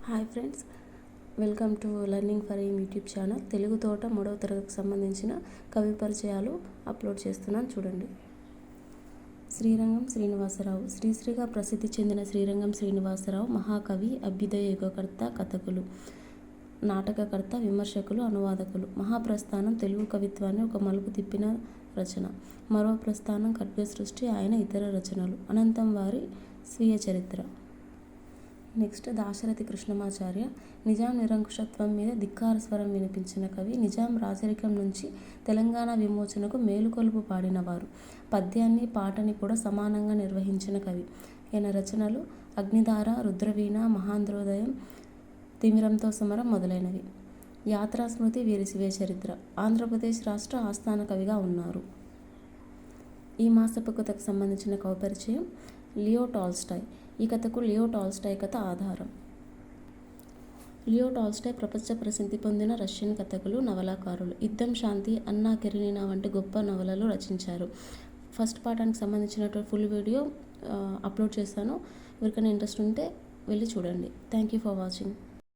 Hi friends, welcome to learning for aim YouTube channel. Telugu తోట 3వ తరగతికి సంబంధించిన కవి పరిచయాలు అప్లోడ్ చేస్తున్నాను చూడండి. శ్రీరంగం శ్రీనివాసరావు. శ్రీశ్రీగా ప్రసిద్ధి చెందిన శ్రీరంగం శ్రీనివాసరావు మహాకవి, అభ్యుదయ యుగకర్త, కథకులు, నాటకకర్త, విమర్శకులు, అనువాదకులు. మహాప్రస్థానం తెలుగు కవిత్వాన్ని ఒక మలుపు తిప్పిన రచన. మరో ప్రస్థానం ఖడ్గసృష్టి, ఆయన ఇతర రచనలు. అనంతం వారి స్వీయ చరిత్ర. నెక్స్ట్ దాశరథి కృష్ణమాచార్య. నిజాం నిరంకుశత్వం మీద ధిక్కార స్వరం వినిపించిన కవి. నిజాం రాజరికం నుంచి తెలంగాణ విమోచనకు మేలుకొలుపు పాడినవారు. పద్యాన్ని పాటని కూడా సమానంగా నిర్వహించిన కవి. ఈయన రచనలు అగ్నిధార, రుద్రవీణ, మహాంధ్రోదయం, తిమిరంతో సమరం మొదలైనవి. యాత్రాస్మృతి వీరి స్వీయ చరిత్ర. ఆంధ్రప్రదేశ్ రాష్ట్ర ఆస్థాన కవిగా ఉన్నారు. ఈ మాసపు కథకు సంబంధించిన కవి పరిచయం. Leo Tolstoy. ఈ కథకు లియో టాల్స్టాయ్ కథ ఆధారం. లియో టాల్స్టాయ్ ప్రపంచ ప్రసిద్ధి పొందిన రష్యన్ కథకులు, నవలాకారులు. యుద్ధం, శాంతి, అన్నా కెరీనినా వంటి గొప్ప నవలలు రచించారు. ఫస్ట్ పాఠానికి సంబంధించినటువంటి ఫుల్ వీడియో అప్లోడ్ చేశాను. ఎవరికైనా ఇంట్రెస్ట్ ఉంటే వెళ్ళి చూడండి. Thank you for watching.